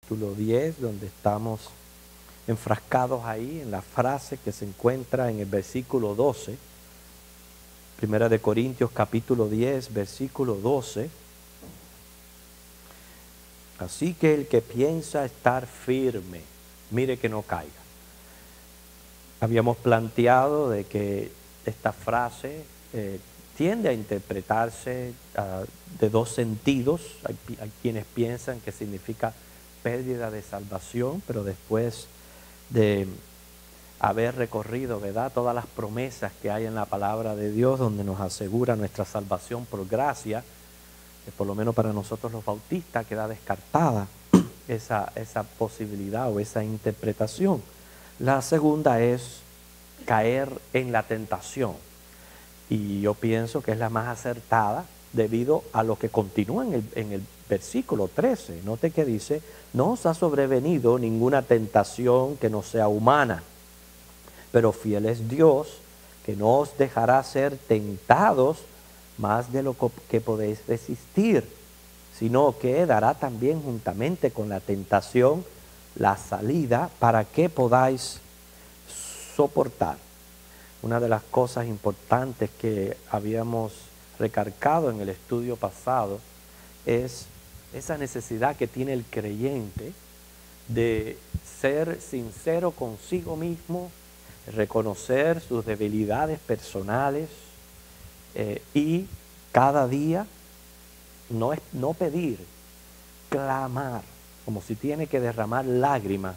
capítulo 10, donde estamos enfrascados ahí en la frase que se encuentra en el versículo 12. Primera de Corintios capítulo 10, versículo 12. Así que el que piensa estar firme, mire que no caiga. Habíamos planteado de que esta frase tiende a interpretarse de dos sentidos. Hay quienes piensan que significa pérdida de salvación, pero después de haber recorrido, ¿verdad?, todas las promesas que hay en la palabra de Dios, donde nos asegura nuestra salvación por gracia, que por lo menos para nosotros los bautistas queda descartada esa posibilidad o esa interpretación. La segunda es caer en la tentación, y yo pienso que es la más acertada debido a lo que continúa en el versículo 13. Note que dice: no os ha sobrevenido ninguna tentación que no sea humana, pero fiel es Dios, que no os dejará ser tentados más de lo que podéis resistir, sino que dará también juntamente con la tentación la salida para que podáis soportar. Una de las cosas importantes que habíamos recalcado en el estudio pasado es esa necesidad que tiene el creyente de ser sincero consigo mismo, reconocer sus debilidades personales y cada día no pedir, clamar, como si tiene que derramar lágrimas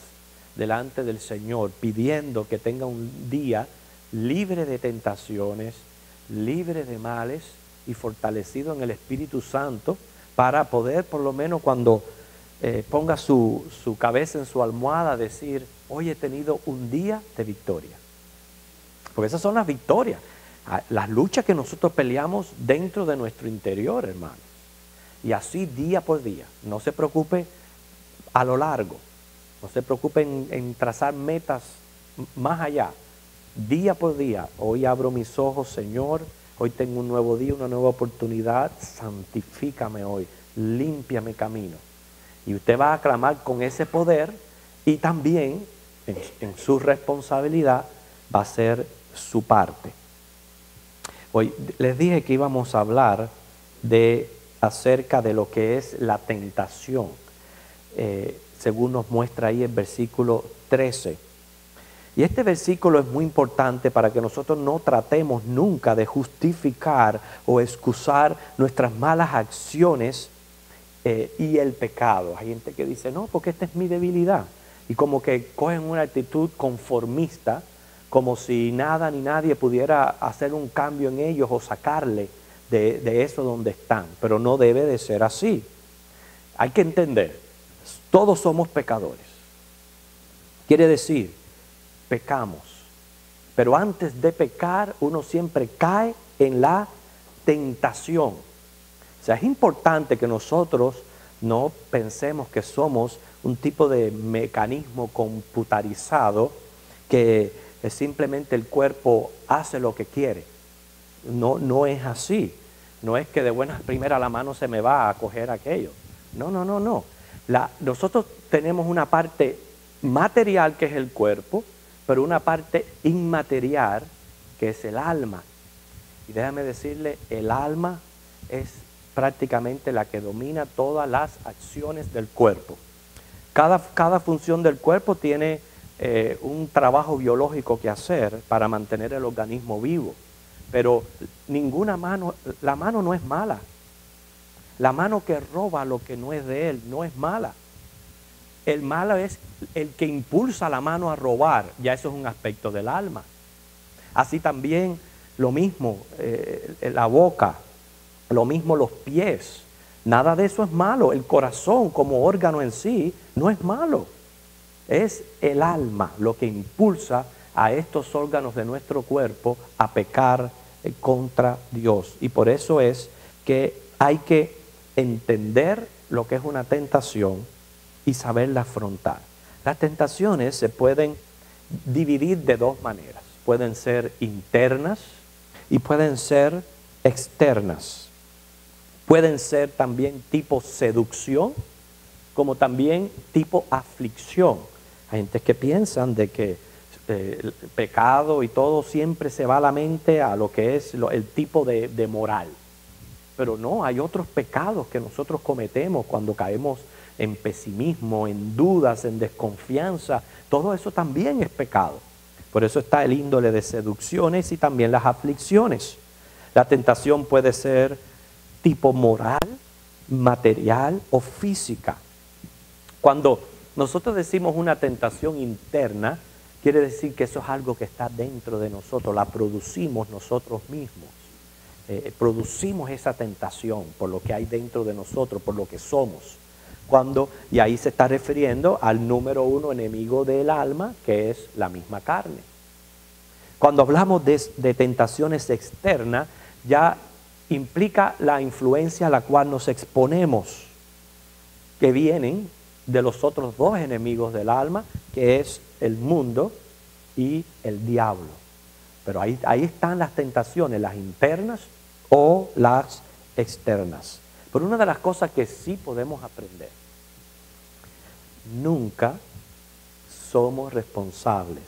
delante del Señor, pidiendo que tenga un día libre de tentaciones, libre de males y fortalecido en el Espíritu Santo, para poder por lo menos cuando ponga su cabeza en su almohada decir: hoy he tenido un día de victoria. Porque esas son las victorias, las luchas que nosotros peleamos dentro de nuestro interior, hermanos. Y así día por día. No se preocupe a lo largo, no se preocupe en trazar metas más allá. Día por día: hoy abro mis ojos, Señor, hoy tengo un nuevo día, una nueva oportunidad, santifícame hoy, límpiame camino. Y usted va a clamar con ese poder, y también en su responsabilidad va a ser su parte. Hoy les dije que íbamos a hablar acerca de lo que es la tentación, según nos muestra ahí el versículo 13. Y este versículo es muy importante para que nosotros no tratemos nunca de justificar o excusar nuestras malas acciones y el pecado. Hay gente que dice: no, porque esta es mi debilidad. Y como que cogen una actitud conformista, como si nada ni nadie pudiera hacer un cambio en ellos o sacarle de eso donde están. Pero no debe de ser así. Hay que entender, todos somos pecadores. Quiere decir, pecamos, pero antes de pecar uno siempre cae en la tentación. O sea, es importante que nosotros no pensemos que somos un tipo de mecanismo computarizado que simplemente el cuerpo hace lo que quiere. No es así. No es que de buenas primeras la mano se me va a coger aquello. No. Nosotros tenemos una parte material, que es el cuerpo, pero una parte inmaterial, que es el alma. Y déjame decirle, el alma es prácticamente la que domina todas las acciones del cuerpo. Cada función del cuerpo tiene un trabajo biológico que hacer para mantener el organismo vivo. Pero la mano no es mala. La mano que roba lo que no es de él no es mala. El malo es el que impulsa la mano a robar. Ya eso es un aspecto del alma. Así también lo mismo la boca, lo mismo los pies. Nada de eso es malo. El corazón como órgano en sí no es malo. Es el alma lo que impulsa a estos órganos de nuestro cuerpo a pecar contra Dios. Y por eso es que hay que entender lo que es una tentación y saberla afrontar. Las tentaciones se pueden dividir de dos maneras. Pueden ser internas y pueden ser externas. Pueden ser también tipo seducción, como también tipo aflicción. Hay gente que piensan de que el pecado y todo siempre se va a la mente a lo que es el tipo de moral. Pero no, hay otros pecados que nosotros cometemos cuando caemos en pesimismo, en dudas, en desconfianza. Todo eso también es pecado. Por eso está el índole de seducciones y también las aflicciones. La tentación puede ser tipo moral, material o física. Cuando nosotros decimos una tentación interna, quiere decir que eso es algo que está dentro de nosotros, la producimos nosotros mismos. Producimos esa tentación por lo que hay dentro de nosotros, por lo que somos. Y ahí se está refiriendo al número uno enemigo del alma, que es la misma carne. Cuando hablamos de tentaciones externas, ya implica la influencia a la cual nos exponemos, que vienen de los otros dos enemigos del alma, que es el mundo y el diablo. Pero ahí están las tentaciones, las internas o las externas. Pero una de las cosas que sí podemos aprender, nunca somos responsables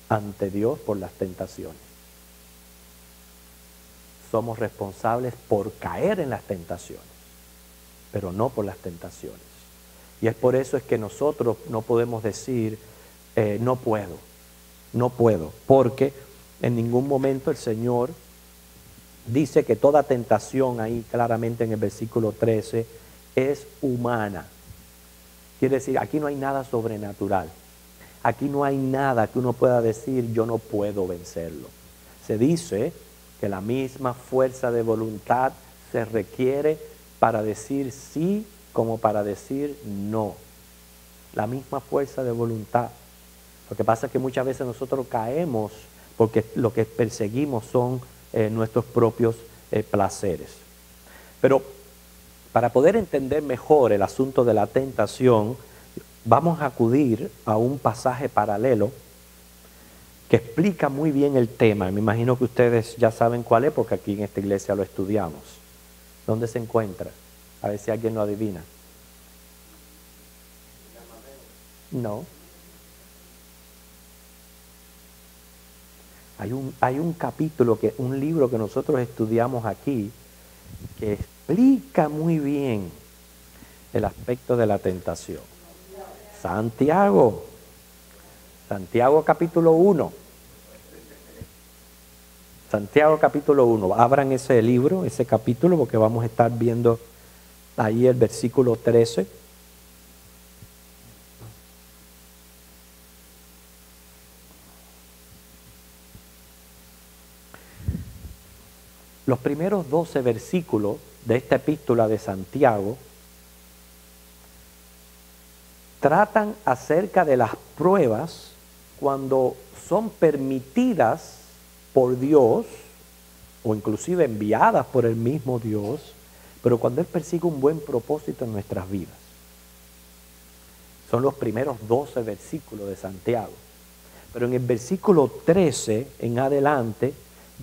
ante Dios por las tentaciones. Somos responsables por caer en las tentaciones, pero no por las tentaciones. Y es por eso es que nosotros no podemos decir, no puedo, porque en ningún momento el Señor dice que toda tentación, ahí claramente en el versículo 13, es humana. Quiere decir, aquí no hay nada sobrenatural. Aquí no hay nada que uno pueda decir, yo no puedo vencerlo. Se dice que la misma fuerza de voluntad se requiere para decir sí como para decir no. La misma fuerza de voluntad. Lo que pasa es que muchas veces nosotros caemos porque lo que perseguimos son nuestros propios placeres. Pero para poder entender mejor el asunto de la tentación, vamos a acudir a un pasaje paralelo que explica muy bien el tema. Me imagino que ustedes ya saben cuál es, porque aquí en esta iglesia lo estudiamos. ¿Dónde se encuentra? A ver si alguien lo adivina. No. Hay un capítulo, un libro que nosotros estudiamos aquí, que explica muy bien el aspecto de la tentación. Santiago capítulo 1. Santiago capítulo 1. Abran ese libro, ese capítulo, porque vamos a estar viendo ahí el versículo 13. Los primeros 12 versículos de esta epístola de Santiago tratan acerca de las pruebas cuando son permitidas por Dios o inclusive enviadas por el mismo Dios, pero cuando Él persigue un buen propósito en nuestras vidas. Son los primeros 12 versículos de Santiago. Pero en el versículo 13 en adelante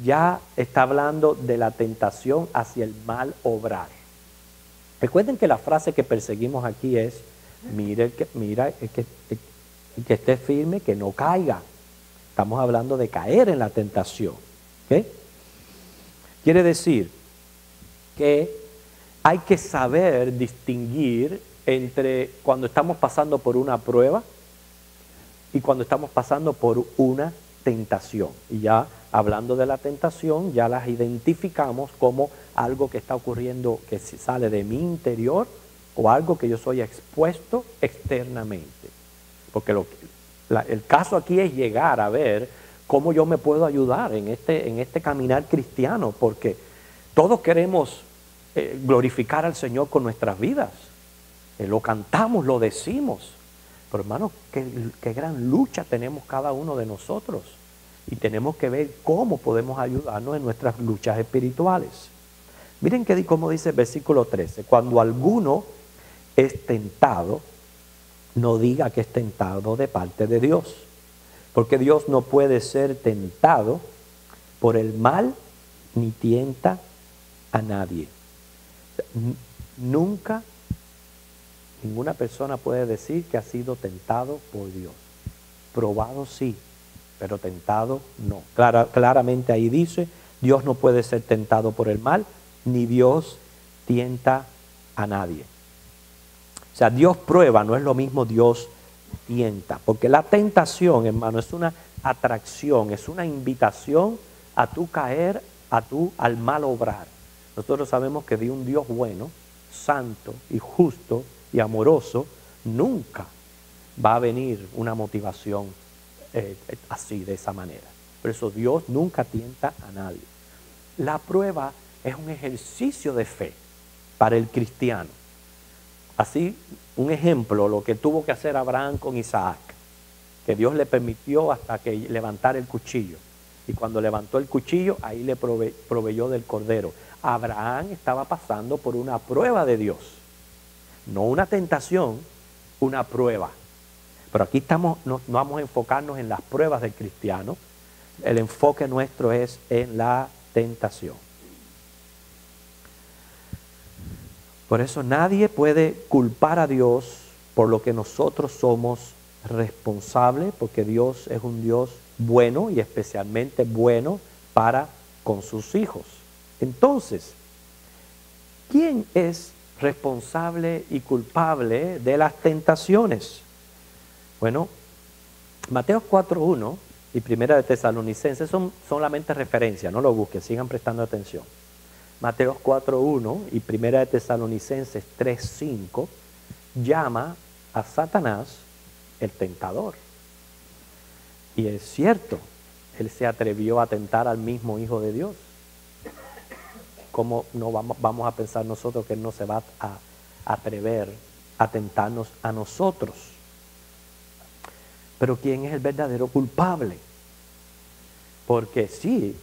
ya está hablando de la tentación hacia el mal obrar. Recuerden que la frase que perseguimos aquí es, mira, que esté firme, que no caiga. Estamos hablando de caer en la tentación. ¿Okay? Quiere decir que hay que saber distinguir entre cuando estamos pasando por una prueba y cuando estamos pasando por una tentación. Y ya hablando de la tentación, ya las identificamos como algo que está ocurriendo, que sale de mi interior o algo que yo soy expuesto externamente. Porque el caso aquí es llegar a ver cómo yo me puedo ayudar en este caminar cristiano, porque todos queremos glorificar al Señor con nuestras vidas. Lo cantamos, lo decimos. Pero hermanos, qué gran lucha tenemos cada uno de nosotros. Y tenemos que ver cómo podemos ayudarnos en nuestras luchas espirituales. Miren cómo dice el versículo 13. Cuando alguno es tentado, no diga que es tentado de parte de Dios. Porque Dios no puede ser tentado por el mal, ni tienta a nadie. Nunca Ninguna persona puede decir que ha sido tentado por Dios. Probado sí, pero tentado no. Claramente ahí dice, Dios no puede ser tentado por el mal, ni Dios tienta a nadie. O sea, Dios prueba, no es lo mismo Dios tienta. Porque la tentación, hermano, es una atracción, es una invitación a tú caer, al mal obrar. Nosotros sabemos que de un Dios bueno, santo y justo y amoroso, nunca va a venir una motivación así, de esa manera. Por eso Dios nunca tienta a nadie. La prueba es un ejercicio de fe para el cristiano. Así, un ejemplo, lo que tuvo que hacer Abraham con Isaac, que Dios le permitió hasta que levantara el cuchillo. Y cuando levantó el cuchillo, ahí le proveyó del cordero. Abraham estaba pasando por una prueba de Dios. No una tentación, una prueba. Pero aquí no vamos a enfocarnos en las pruebas del cristiano. El enfoque nuestro es en la tentación. Por eso nadie puede culpar a Dios por lo que nosotros somos responsables, porque Dios es un Dios bueno y especialmente bueno para con sus hijos. Entonces, ¿quién es responsable y culpable de las tentaciones? Bueno, Mateo 4:1 y Primera de Tesalonicenses son solamente referencias, no lo busquen, sigan prestando atención. Mateo 4:1 y Primera de Tesalonicenses 3:5 llama a Satanás el tentador. Y es cierto, él se atrevió a tentar al mismo Hijo de Dios. ¿Cómo no vamos a pensar nosotros que él no se va a atrever a tentarnos a nosotros? Pero ¿quién es el verdadero culpable? Porque sí,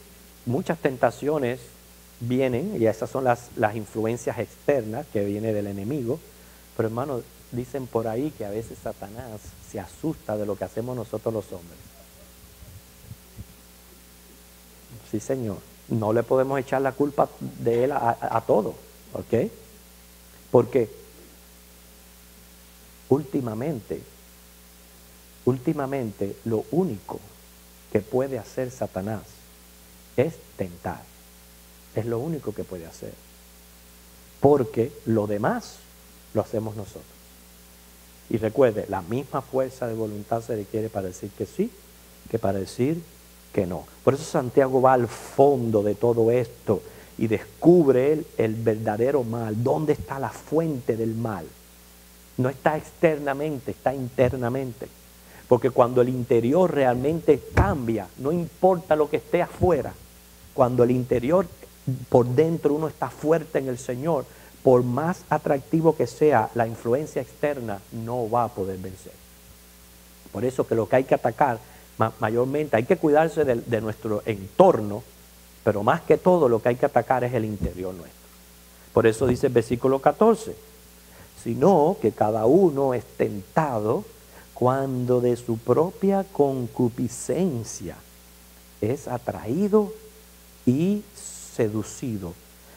muchas tentaciones vienen, y esas son las influencias externas que vienen del enemigo, pero hermanos, dicen por ahí que a veces Satanás se asusta de lo que hacemos nosotros los hombres. Sí, Señor, no le podemos echar la culpa de él a todo, ¿ok? Porque últimamente, lo único que puede hacer Satanás es tentar. Es lo único que puede hacer. Porque lo demás lo hacemos nosotros. Y recuerde, la misma fuerza de voluntad se requiere para decir que sí, que para decir que no. Por eso Santiago va al fondo de todo esto y descubre el verdadero mal. ¿Dónde está la fuente del mal? No está externamente, está internamente. Porque cuando el interior realmente cambia, no importa lo que esté afuera, cuando el interior por dentro uno está fuerte en el Señor, por más atractivo que sea la influencia externa, no va a poder vencer. Por eso que lo que hay que atacar mayormente, hay que cuidarse de nuestro entorno, pero más que todo lo que hay que atacar es el interior nuestro. Por eso dice el versículo 14, sino que cada uno es tentado cuando de su propia concupiscencia es atraído y seducido.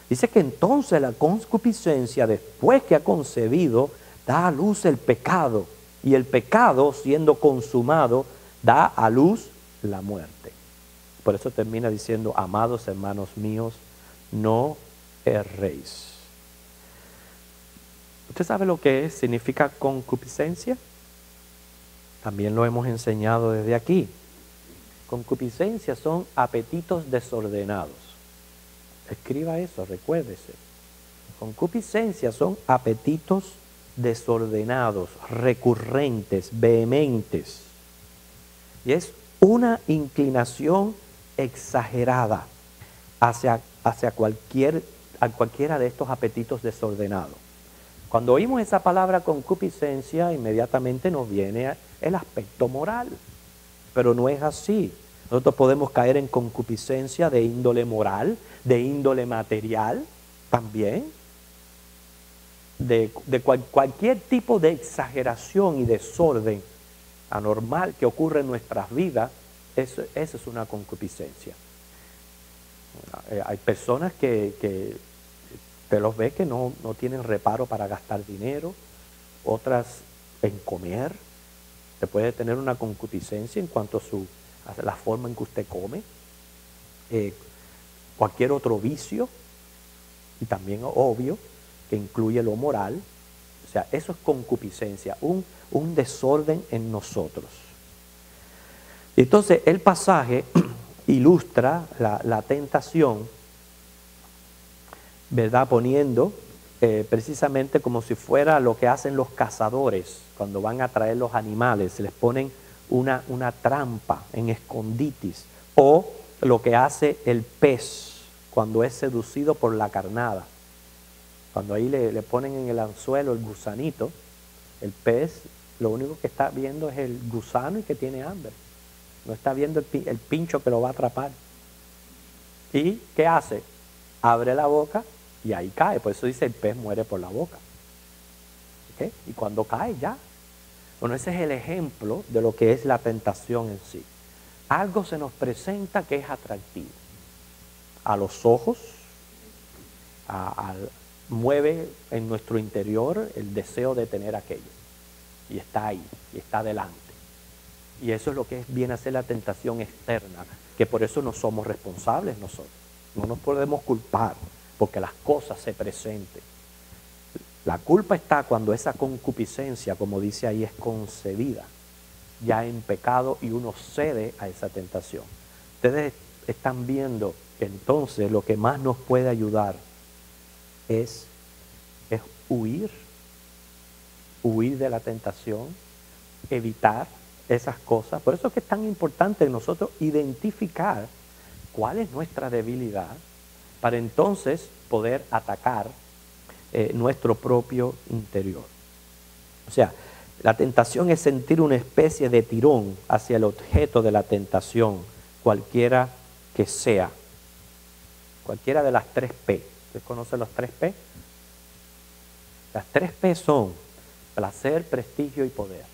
Dice que entonces la concupiscencia, después que ha concebido, da a luz el pecado, y el pecado, siendo consumado, da a luz la muerte. Por eso termina diciendo, amados hermanos míos, no erréis. ¿Usted sabe lo que significa concupiscencia? También lo hemos enseñado desde aquí. Concupiscencia son apetitos desordenados. Escriba eso, recuérdese. Concupiscencia son apetitos desordenados, recurrentes, vehementes. Y es una inclinación exagerada hacia cualquiera de estos apetitos desordenados. Cuando oímos esa palabra concupiscencia, inmediatamente nos viene el aspecto moral. Pero no es así. Nosotros podemos caer en concupiscencia de índole moral, de índole material también. De cualquier tipo de exageración y desorden anormal que ocurre en nuestras vidas, eso es una concupiscencia. Hay personas que te los ves que no tienen reparo para gastar dinero, otras en comer. Usted puede tener una concupiscencia en cuanto a la forma en que usted come. Cualquier otro vicio, y también obvio que incluye lo moral. O sea, eso es concupiscencia, un desorden en nosotros. Entonces, el pasaje ilustra la tentación, ¿verdad? Poniendo precisamente como si fuera lo que hacen los cazadores cuando van a traer los animales, les ponen una trampa en esconditis, o lo que hace el pez cuando es seducido por la carnada. Cuando ahí le ponen en el anzuelo el gusanito, el pez lo único que está viendo es el gusano y que tiene hambre. No está viendo el pincho que lo va a atrapar. ¿Y qué hace? Abre la boca y ahí cae. Por eso dice el pez muere por la boca. ¿Okay? Y cuando cae ya. Bueno, ese es el ejemplo de lo que es la tentación en sí. Algo se nos presenta que es atractivo. A los ojos, mueve en nuestro interior el deseo de tener aquello. Y está ahí, y está delante. Y eso es lo que viene a ser la tentación externa, que por eso no somos responsables nosotros. No nos podemos culpar porque las cosas se presenten. La culpa está cuando esa concupiscencia, como dice ahí, es concebida ya en pecado y uno cede a esa tentación. Ustedes están viendo que entonces lo que más nos puede ayudar es huir de la tentación, evitar esas cosas. Por eso es que es tan importante nosotros identificar cuál es nuestra debilidad para entonces poder atacar nuestro propio interior. O sea, la tentación es sentir una especie de tirón hacia el objeto de la tentación, cualquiera que sea. Cualquiera de las 3 P. ¿Usted conoce los 3 P? Las 3 P son placer, prestigio y poder.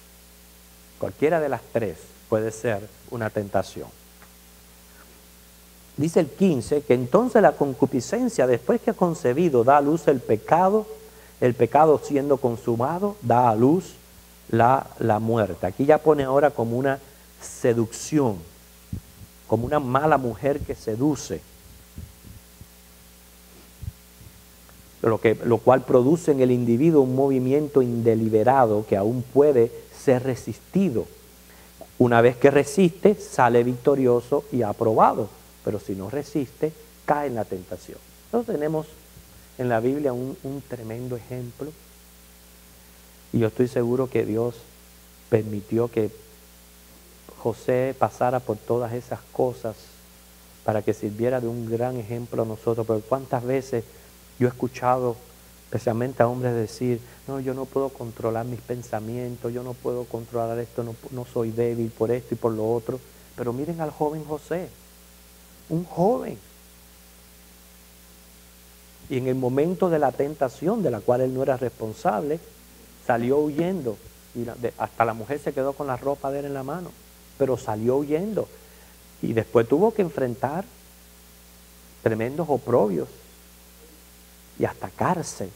Cualquiera de las 3 puede ser una tentación. Dice el 15 que entonces la concupiscencia, después que ha concebido, da a luz el pecado siendo consumado, da a luz la muerte. Aquí ya pone ahora como una seducción, como una mala mujer que seduce, lo cual produce en el individuo un movimiento indeliberado que aún puede ser resistido. Una vez que resiste, sale victorioso y aprobado, pero si no resiste, cae en la tentación. Entonces tenemos en la Biblia un tremendo ejemplo, y yo estoy seguro que Dios permitió que José pasara por todas esas cosas para que sirviera de un gran ejemplo a nosotros. Porque cuántas veces yo he escuchado, especialmente a hombres, decir: no, yo no puedo controlar mis pensamientos, yo no puedo controlar esto, no soy débil por esto y por lo otro. Pero miren al joven José, un joven. Y en el momento de la tentación, de la cual él no era responsable, salió huyendo. Y hasta la mujer se quedó con la ropa de él en la mano, pero salió huyendo. Y después tuvo que enfrentar tremendos oprobios y hasta cárcel.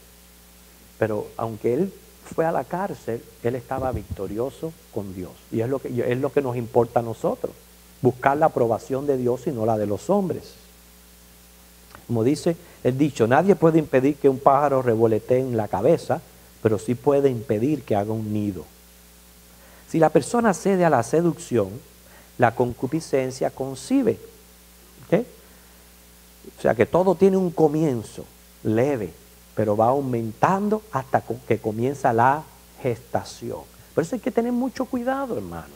Pero aunque él fue a la cárcel, él estaba victorioso con Dios. Y es lo que nos importa a nosotros, buscar la aprobación de Dios y no la de los hombres. Como dice el dicho, nadie puede impedir que un pájaro revoletee en la cabeza, pero sí puede impedir que haga un nido. Si la persona cede a la seducción, la concupiscencia concibe. ¿Okay? O sea que todo tiene un comienzo leve, pero va aumentando hasta que comienza la gestación. Por eso hay que tener mucho cuidado, hermanos.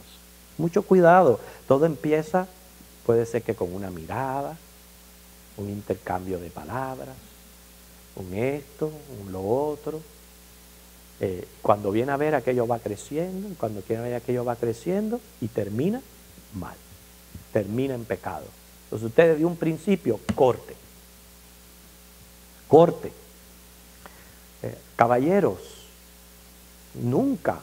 Mucho cuidado. Todo empieza, puede ser que con una mirada, un intercambio de palabras, un esto, un lo otro. Cuando viene a ver, aquello va creciendo, y cuando viene a ver, aquello va creciendo y termina mal, termina en pecado. Entonces ustedes de un principio, corte. Caballeros, nunca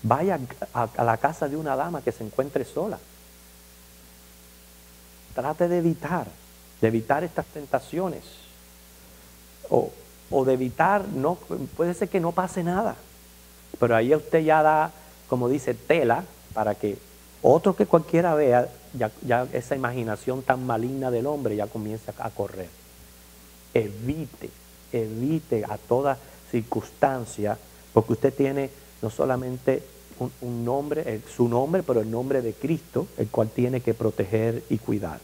vayan a la casa de una dama que se encuentre sola. Trate de evitar estas tentaciones, o de evitar, puede ser que no pase nada, Pero ahí usted ya da, como dice, tela para que otro que cualquiera vea, ya esa imaginación tan maligna del hombre ya comienza a correr. Evite a toda circunstancia, porque usted tiene no solamente un nombre, su nombre, pero el nombre de Cristo, el cual tiene que proteger y cuidar.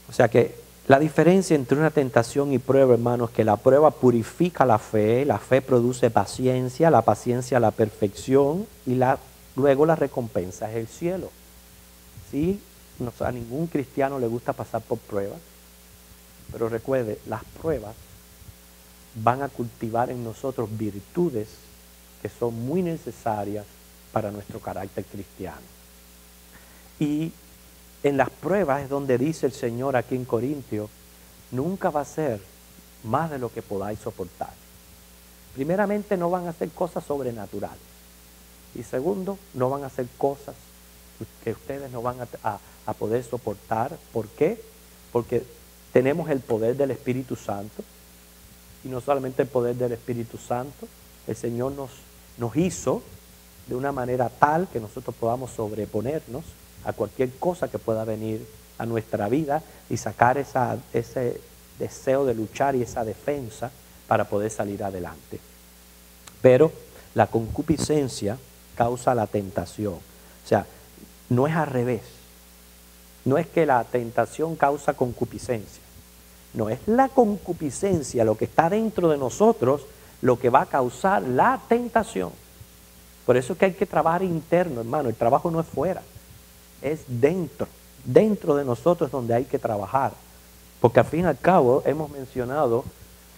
O sea que la diferencia entre una tentación y prueba, hermanos, es que la prueba purifica la fe produce paciencia, la paciencia la perfección y luego la recompensa es el cielo. ¿Sí? No, a ningún cristiano le gusta pasar por pruebas, pero recuerde, las pruebas van a cultivar en nosotros virtudes que son muy necesarias para nuestro carácter cristiano. Y en las pruebas es donde dice el Señor aquí en Corintios, nunca va a ser más de lo que podáis soportar. Primeramente, no van a ser cosas sobrenaturales. Y segundo, no van a ser cosas que ustedes no van a poder soportar. ¿Por qué? Porque tenemos el poder del Espíritu Santo. Y no solamente el poder del Espíritu Santo, el Señor nos hizo de una manera tal que nosotros podamos sobreponernos a cualquier cosa que pueda venir a nuestra vida y sacar ese deseo de luchar y esa defensa para poder salir adelante. Pero la concupiscencia causa la tentación. O sea, no es al revés. No es que la tentación causa concupiscencia. No, es la concupiscencia, lo que está dentro de nosotros, lo que va a causar la tentación. Por eso es que hay que trabajar interno, hermano. El trabajo no es fuera, es dentro de nosotros donde hay que trabajar. Porque al fin y al cabo hemos mencionado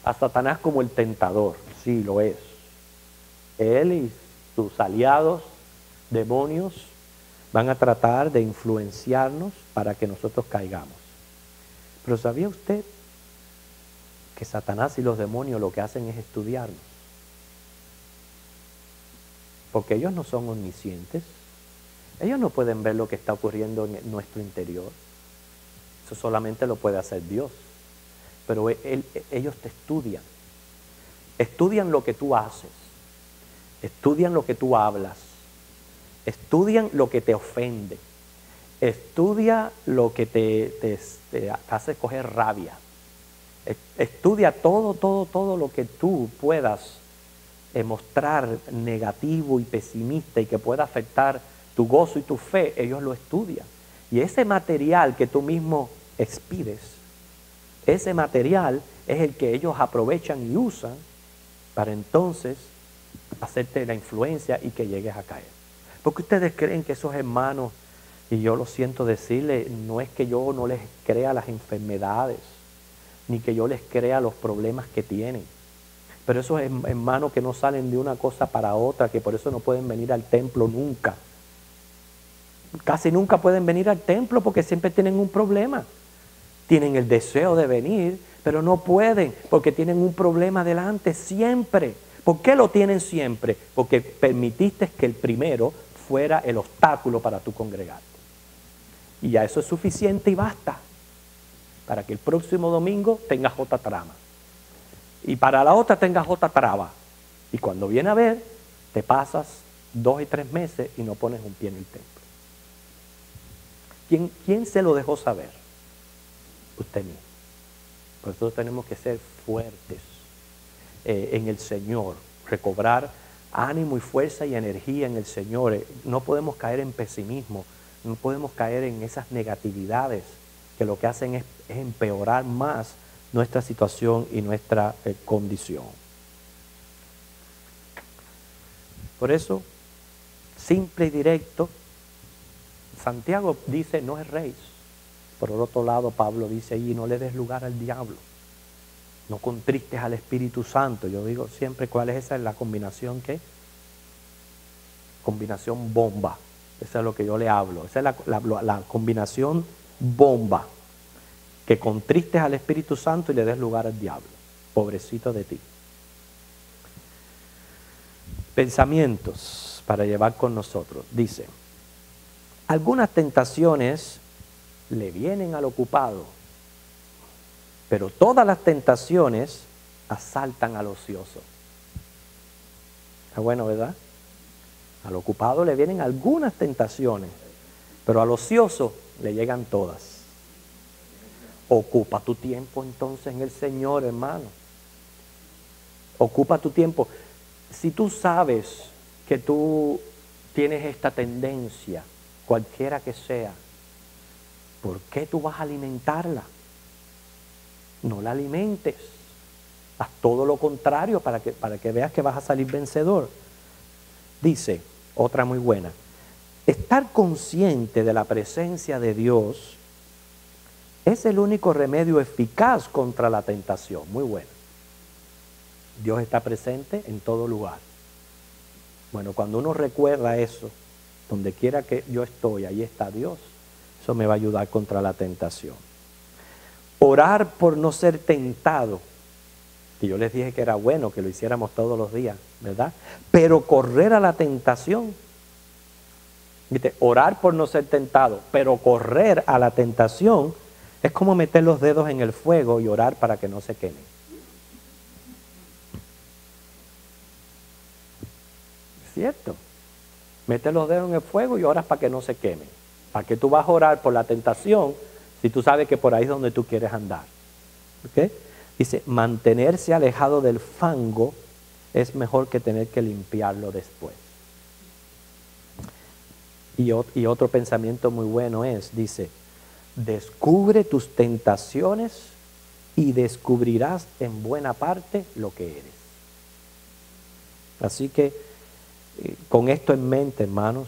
a Satanás como el tentador. Sí, lo es. Él y sus aliados, demonios, van a tratar de influenciarnos para que nosotros caigamos. Pero ¿sabía usted que Satanás y los demonios lo que hacen es estudiarnos? Porque ellos no son omniscientes. Ellos no pueden ver lo que está ocurriendo en nuestro interior. Eso solamente lo puede hacer Dios. Pero ellos te estudian. Estudian lo que tú haces. Estudian lo que tú hablas. Estudian lo que te ofende. Estudia lo que te hace coger rabia. Estudia todo lo que tú puedas mostrar negativo y pesimista y que pueda afectar tu gozo y tu fe. Ellos lo estudian. Y ese material que tú mismo expides, ese material es el que ellos aprovechan y usan para entonces hacerte la influencia y que llegues a caer. Porque ustedes creen que esos hermanos, y yo lo siento decirle, no es que yo no les crea las enfermedades, ni que yo les crea los problemas que tienen. Pero esos hermanos que no salen de una cosa para otra, que por eso no pueden venir al templo nunca. Casi nunca pueden venir al templo porque siempre tienen un problema. Tienen el deseo de venir, pero no pueden porque tienen un problema delante siempre. ¿Por qué lo tienen siempre? Porque permitiste que el primero fuera el obstáculo para tu congregarte. Y ya eso es suficiente y basta para que el próximo domingo tengas otra trama. Y para la otra tengas otra traba. Y cuando viene a ver, te pasas 2 y 3 meses y no pones un pie en el templo. ¿Quién se lo dejó saber? Usted mismo. Por eso tenemos que ser fuertes en el Señor, recobrar ánimo y fuerza y energía en el Señor. No podemos caer en pesimismo, no podemos caer en esas negatividades que lo que hacen es empeorar más nuestra situación y nuestra condición. Por eso, simple y directo, Santiago dice no es rey. Por el otro lado, Pablo dice ahí no le des lugar al diablo. No contristes al Espíritu Santo. Yo digo siempre cuál es esa, la combinación que combinación bomba. Esa es lo que yo le hablo. Esa es la combinación bomba. Que contristes al Espíritu Santo y le des lugar al diablo. Pobrecito de ti. Pensamientos para llevar con nosotros. Dice, algunas tentaciones le vienen al ocupado, pero todas las tentaciones asaltan al ocioso. Es bueno, ¿verdad? Al ocupado le vienen algunas tentaciones, pero al ocioso le llegan todas. Ocupa tu tiempo entonces en el Señor, hermano. Ocupa tu tiempo. Si tú sabes que tú tienes esta tendencia, cualquiera que sea, ¿por qué tú vas a alimentarla? No la alimentes. Haz todo lo contrario para que veas que vas a salir vencedor. Dice, otra muy buena, estar consciente de la presencia de Dios es el único remedio eficaz contra la tentación. Muy bueno. Dios está presente en todo lugar. Bueno, cuando uno recuerda eso, donde quiera que yo estoy, ahí está Dios. Eso me va a ayudar contra la tentación. Orar por no ser tentado. Que yo les dije que era bueno que lo hiciéramos todos los días, ¿verdad? Pero correr a la tentación. ¿Viste? Orar por no ser tentado, pero correr a la tentación es como meter los dedos en el fuego y orar para que no se quemen. ¿Cierto? Meter los dedos en el fuego y oras para que no se quemen. ¿Para qué tú vas a orar por la tentación si tú sabes que por ahí es donde tú quieres andar? ¿Ok? Dice, mantenerse alejado del fango es mejor que tener que limpiarlo después. Y otro pensamiento muy bueno es, dice, descubre tus tentaciones y descubrirás en buena parte lo que eres. Así que, con esto en mente, hermanos,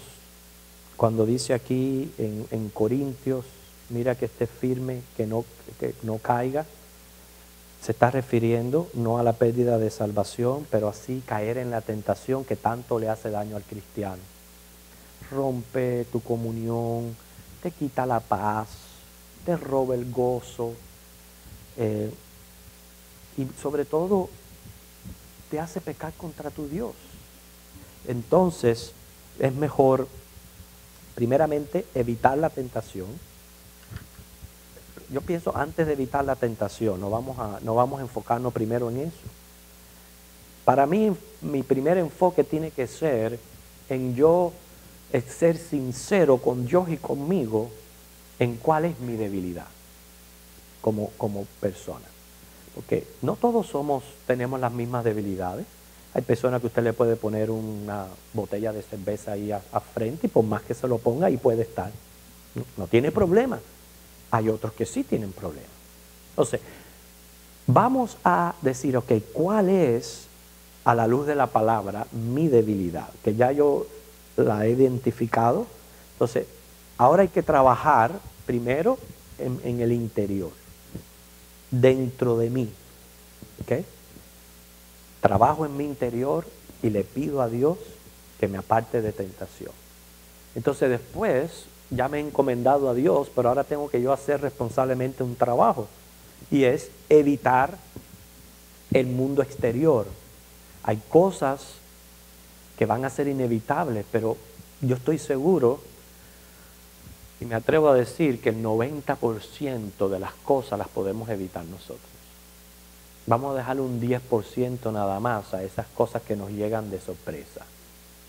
cuando dice aquí en Corintios, mira que esté firme, que no caiga, se está refiriendo no a la pérdida de salvación, pero así caer en la tentación que tanto le hace daño al cristiano. Rompe tu comunión, te quita la paz, te roba el gozo y sobre todo te hace pecar contra tu Dios. Entonces es mejor primeramente evitar la tentación. Yo pienso antes de evitar la tentación, no vamos a enfocarnos primero en eso. Para mí mi primer enfoque tiene que ser en yo ser sincero con Dios y conmigo en cuál es mi debilidad como persona. Porque no todos tenemos las mismas debilidades. Hay personas que usted le puede poner una botella de cerveza ahí a frente y por más que se lo ponga ahí puede estar. No tiene problema. Hay otros que sí tienen problemas. Entonces, vamos a decir, ok, ¿cuál es, a la luz de la palabra, mi debilidad? Que ya yo la he identificado. Entonces, ahora hay que trabajar primero en el interior, dentro de mí. ¿Ok? Trabajo en mi interior y le pido a Dios que me aparte de tentación. Entonces después ya me he encomendado a Dios, pero ahora tengo que yo hacer responsablemente un trabajo y es evitar el mundo exterior. Hay cosas que van a ser inevitables, pero yo estoy seguro y me atrevo a decir que el 90% de las cosas las podemos evitar nosotros. Vamos a dejarle un 10% nada más a esas cosas que nos llegan de sorpresa.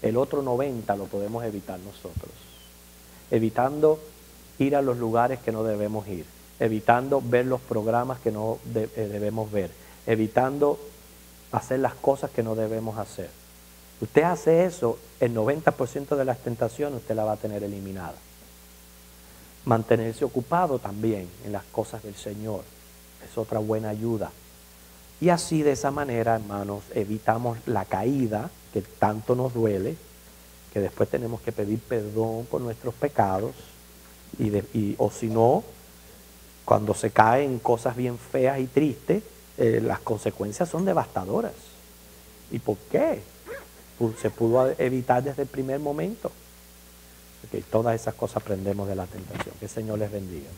El otro 90% lo podemos evitar nosotros. Evitando ir a los lugares que no debemos ir. Evitando ver los programas que no debemos ver. Evitando hacer las cosas que no debemos hacer. Usted hace eso, el 90% de las tentaciones usted la va a tener eliminada. Mantenerse ocupado también en las cosas del Señor es otra buena ayuda. Y así de esa manera, hermanos, evitamos la caída que tanto nos duele, que después tenemos que pedir perdón por nuestros pecados o si no, cuando se caen cosas bien feas y tristes, las consecuencias son devastadoras. ¿Y por qué? Se pudo evitar desde el primer momento. Porque todas esas cosas aprendemos de la tentación. Que el Señor les bendiga.